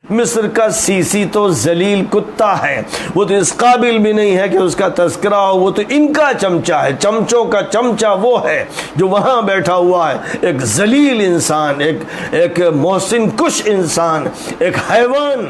مصر کا سیسی تو ذلیل کتا ہے، وہ تو اس قابل بھی نہیں ہے کہ اس کا تذکرہ ہو، وہ تو ان کا چمچہ ہے، چمچوں کا چمچہ وہ ہے جو وہاں بیٹھا ہوا ہے، ایک ذلیل انسان، ایک محسن کش انسان، ایک حیوان۔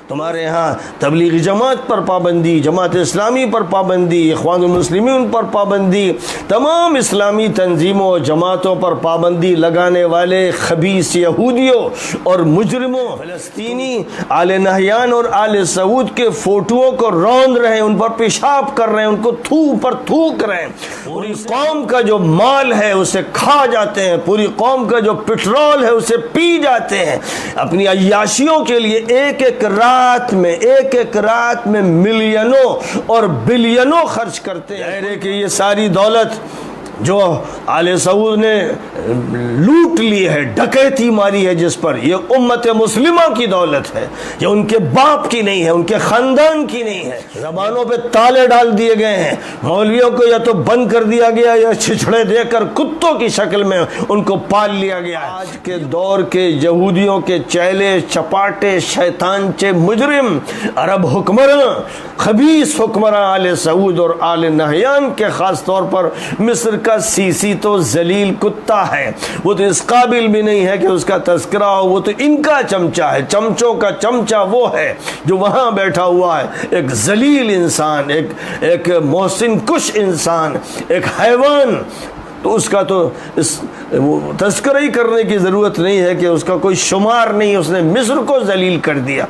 تمہارے ہاں تبلیغی جماعت پر پابندی، جماعت اسلامی پر پابندی، اخوان المسلمین پر پابندی، تمام اسلامی تنظیموں اور جماعتوں پر پابندی لگانے والے خبیث یہودیوں اور مجرموں فلسطینی آل نہیان اور آل سعود کے فوٹوؤں کو روند رہے ہیں، ان پر پیشاب کر رہے ہیں، ان کو تھوک رہے ہیں، پوری قوم کا جو مال ہے اسے کھا جاتے ہیں، پوری قوم کا جو پٹرول ہے اسے پی جاتے ہیں، اپنی عیاشیوں کے لیے ایک ایک رات میں ملینوں اور بلینوں خرچ کرتے ہیں کہ یہ ساری دولت جو آل سعود نے لوٹ لی ہے، ڈکیتی ماری ہے جس پر، یہ امت مسلمہ کی دولت ہے، یہ ان کے باپ کی نہیں ہے، ان کے خاندان کی نہیں ہے۔ زبانوں پہ تالے ڈال دیے گئے ہیں، مولویوں کو یا تو بند کر دیا گیا یا چھچڑے دے کر کتوں کی شکل میں ان کو پال لیا گیا۔ آج کے دور کے یہودیوں کے چیلے چپاٹے شیطانچے مجرم عرب حکمراں، خبیث حکمراں آل سعود اور آل نہیان کے خاص طور پر مصر کا سیسی تو ذلیل کتا ہے، وہ تو اس قابل بھی نہیں ہے کہ اس کا تذکرہ ہو، وہ تو ان کا چمچہ ہے، چمچوں کا چمچہ وہ ہے جو وہاں بیٹھا ہوا ہے، ایک ذلیل انسان، ایک محسن کش انسان، ایک حیوان۔ تو اس کا تو تذکرہ ہی کرنے کی ضرورت نہیں ہے کہ اس کا کوئی شمار نہیں، اس نے مصر کو ذلیل کر دیا۔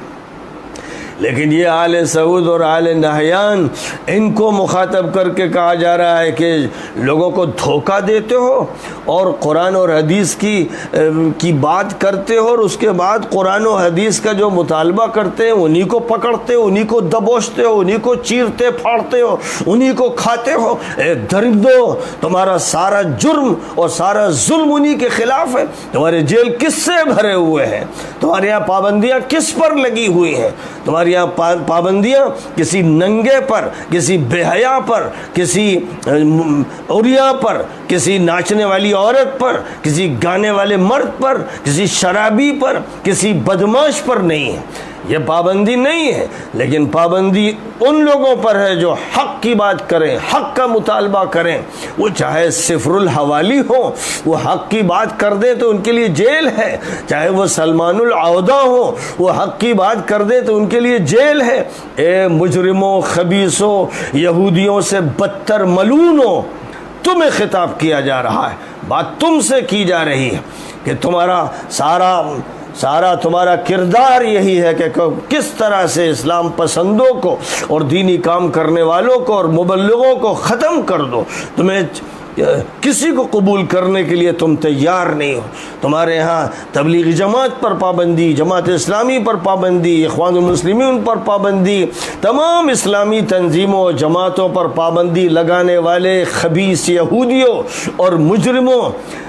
لیکن یہ آل سعود اور آل نہیان، ان کو مخاطب کر کے کہا جا رہا ہے کہ لوگوں کو دھوکہ دیتے ہو اور قرآن اور حدیث کی بات کرتے ہو، اور اس کے بعد قرآن و حدیث کا جو مطالبہ کرتے ہیں انہی کو پکڑتے ہو، انہی کو دبوچتے ہو، انہی کو چیرتے پھاڑتے ہو، انہی کو کھاتے ہو۔ اے درندو، تمہارا سارا جرم اور سارا ظلم انہی کے خلاف ہے۔ تمہارے جیل کس سے بھرے ہوئے ہیں؟ تمہارے یہاں پابندیاں کس پر لگی ہوئی ہیں؟ تمہاری یہاں پابندیاں کسی ننگے پر، کسی بے حیا پر، کسی عریاں پر، کسی ناچنے والی عورت پر، کسی گانے والے مرد پر، کسی شرابی پر، کسی بدماش پر نہیں ہے۔ یہ پابندی نہیں ہے، لیکن پابندی ان لوگوں پر ہے جو حق کی بات کریں، حق کا مطالبہ کریں، وہ چاہے صفر الحوالی ہو، وہ حق کی بات کر دیں تو ان کے لیے جیل ہے، چاہے وہ سلمان العودہ ہو، وہ حق کی بات کر دیں تو ان کے لیے جیل ہے۔ اے مجرموں، خبیثوں، یہودیوں سے بدتر ملونوں، تمہیں خطاب کیا جا رہا ہے، بات تم سے کی جا رہی ہے کہ تمہارا سارا تمہارا کردار یہی ہے کہ کس طرح سے اسلام پسندوں کو اور دینی کام کرنے والوں کو اور مبلغوں کو ختم کر دو۔ تمہیں کسی کو قبول کرنے کے لیے تم تیار نہیں ہو۔ تمہارے ہاں تبلیغی جماعت پر پابندی، جماعت اسلامی پر پابندی، اخوان المسلمین پر پابندی، تمام اسلامی تنظیموں اور جماعتوں پر پابندی لگانے والے خبیث یہودیوں اور مجرموں،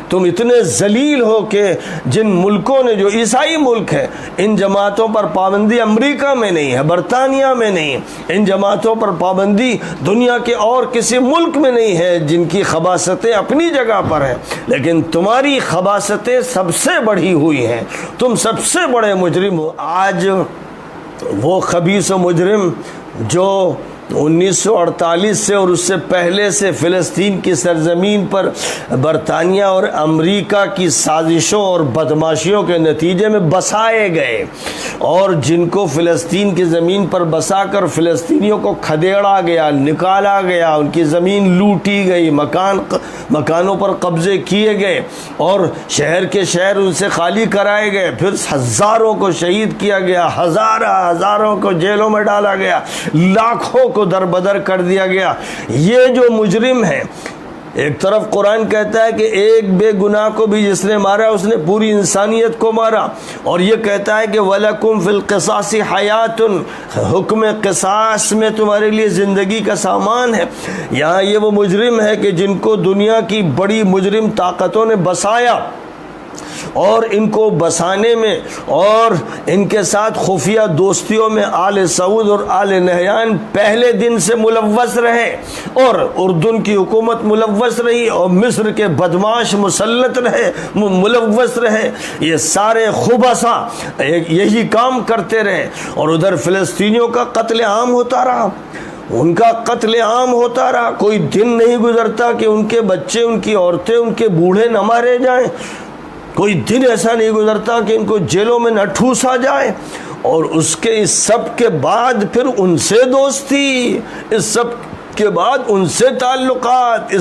تم اتنے ذلیل ہو کہ جن ملکوں نے، جو عیسائی ملک ہے، ان جماعتوں پر پابندی امریکہ میں نہیں ہے، برطانیہ میں نہیں، ان جماعتوں پر پابندی دنیا کے اور کسی ملک میں نہیں ہے، جن کی خباثتیں اپنی جگہ پر ہیں، لیکن تمہاری خباثتیں سب سے بڑھی ہوئی ہیں، تم سب سے بڑے مجرم ہو۔ آج وہ خبیث و مجرم جو 1948 سے اور اس سے پہلے سے فلسطین کی سرزمین پر برطانیہ اور امریکہ کی سازشوں اور بدماشیوں کے نتیجے میں بسائے گئے، اور جن کو فلسطین کی زمین پر بسا کر فلسطینیوں کو کھدیڑا گیا، نکالا گیا، ان کی زمین لوٹی گئی، مکانوں پر قبضے کیے گئے اور شہر کے شہر ان سے خالی کرائے گئے، پھر ہزاروں کو شہید کیا گیا، ہزاروں کو جیلوں میں ڈالا گیا، لاکھوں کو دربدر کر دیا گیا۔ یہ جو مجرم ہے، ایک طرف قرآن کہتا ہے کہ ایک بے گناہ کو بھی جس نے مارا اس نے پوری انسانیت کو مارا، اور یہ کہتا ہے کہ وَلَكُمْ فِي الْقِصَاصِ حَيَاتٌ، حکم قصاص میں تمہارے لیے زندگی کا سامان ہے۔ یہاں یہ وہ مجرم ہے کہ جن کو دنیا کی بڑی مجرم طاقتوں نے بسایا، اور ان کو بسانے میں اور ان کے ساتھ خفیہ دوستیوں میں آل سعود اور آل نہیان پہلے دن سے ملوث رہے، اور اردن کی حکومت ملوث رہی، اور مصر کے بدماش مسلط رہے، ملوث رہے، یہ سارے خبثاء یہی کام کرتے رہے، اور ادھر فلسطینیوں کا قتل عام ہوتا رہا، ان کا قتل عام ہوتا رہا۔ کوئی دن نہیں گزرتا کہ ان کے بچے، ان کی عورتیں، ان کے بوڑھے نہ مارے جائیں، کوئی دن ایسا نہیں گزرتا کہ ان کو جیلوں میں نہ ٹھوسا جائے۔ اور اس سب کے بعد پھر ان سے دوستی، اس سب کے بعد ان سے تعلقات،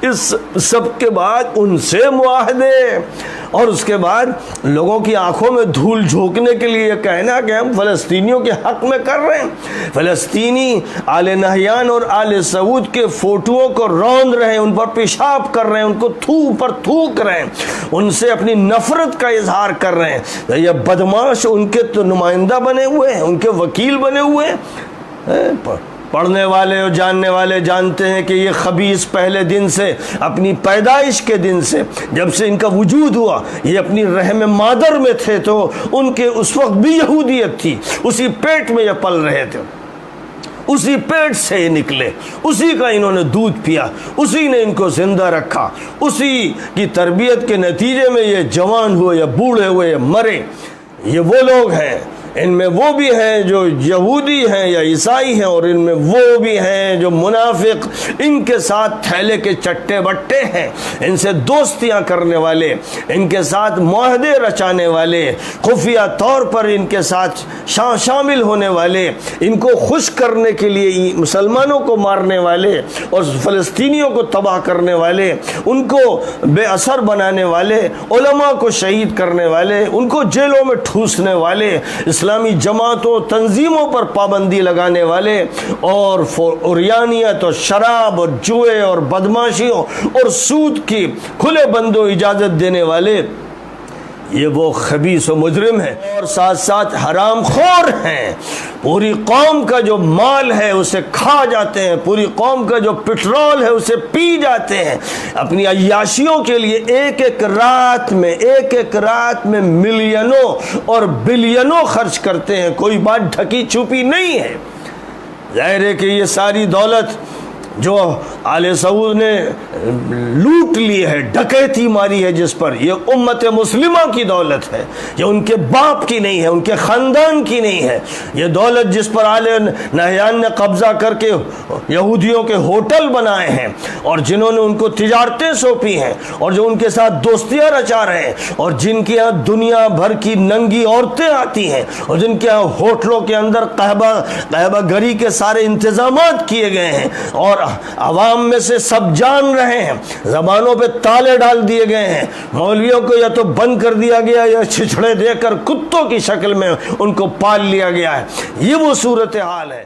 اس سب کے بعد ان سے معاہدے، اور اس کے بعد لوگوں کی آنکھوں میں دھول جھونکنے کے لیے کہنا کہ ہم فلسطینیوں کے حق میں کر رہے ہیں۔ فلسطینی آل نہیان اور آل سعود کے فوٹوؤں کو روند رہے ہیں، ان پر پیشاب کر رہے ہیں، ان کو پر تھوک رہے ہیں، ان سے اپنی نفرت کا اظہار کر رہے ہیں۔ یہ بدماش ان کے تو نمائندہ بنے ہوئے ہیں، ان کے وکیل بنے ہوئے ہیں۔ پڑھنے والے اور جاننے والے جانتے ہیں کہ یہ خبیث پہلے دن سے، اپنی پیدائش کے دن سے، جب سے ان کا وجود ہوا، یہ اپنی رحم مادر میں تھے تو ان کے اس وقت بھی یہودیت تھی، اسی پیٹ میں یہ پل رہے تھے، اسی پیٹ سے یہ نکلے، اسی کا انہوں نے دودھ پیا، اسی نے ان کو زندہ رکھا، اسی کی تربیت کے نتیجے میں یہ جوان ہوئے یا بوڑھے ہوئے یا مرے۔ یہ وہ لوگ ہیں، ان میں وہ بھی ہیں جو یہودی ہیں یا عیسائی ہیں، اور ان میں وہ بھی ہیں جو منافق، ان کے ساتھ تھیلے کے چٹے بٹے ہیں، ان سے دوستیاں کرنے والے، ان کے ساتھ معاہدے رچانے والے، خفیہ طور پر ان کے ساتھ شامل ہونے والے، ان کو خوش کرنے کے لیے مسلمانوں کو مارنے والے اور فلسطینیوں کو تباہ کرنے والے، ان کو بے اثر بنانے والے، علماء کو شہید کرنے والے، ان کو جیلوں میں ٹھوسنے والے، اسلامی جماعتوں تنظیموں پر پابندی لگانے والے، اور عریانیت اور شراب اور جوئے اور بدماشیوں اور سود کی کھلے بند و اجازت دینے والے، یہ وہ خبیث و مجرم ہیں، اور ساتھ ساتھ حرام خور ہیں۔ پوری قوم کا جو مال ہے اسے کھا جاتے ہیں، پوری قوم کا جو پٹرول ہے اسے پی جاتے ہیں، اپنی عیاشیوں کے لیے ایک ایک رات میں ملینوں اور بلینوں خرچ کرتے ہیں۔ کوئی بات ڈھکی چھپی نہیں ہے۔ ظاہر ہے کہ یہ ساری دولت جو آل سعود نے لوٹ لی ہے، ڈکیتی ماری ہے جس پر، یہ امت مسلمہ کی دولت ہے، یہ ان کے باپ کی نہیں ہے، ان کے خاندان کی نہیں ہے۔ یہ دولت جس پر آل نہیان نے قبضہ کر کے یہودیوں کے ہوٹل بنائے ہیں، اور جنہوں نے ان کو تجارتیں سونپی ہیں، اور جو ان کے ساتھ دوستیاں رچا رہے ہیں، اور جن کے یہاں دنیا بھر کی ننگی عورتیں آتی ہیں، اور جن کے یہاں ہوٹلوں کے اندر قہبہ گری کے سارے انتظامات کیے گئے ہیں، اور عوام میں سے سب جان رہے ہیں، زبانوں پہ تالے ڈال دیے گئے ہیں، مولویوں کو یا تو بند کر دیا گیا یا چھچڑے دے کر کتوں کی شکل میں ان کو پال لیا گیا ہے۔ یہ وہ صورتحال ہے۔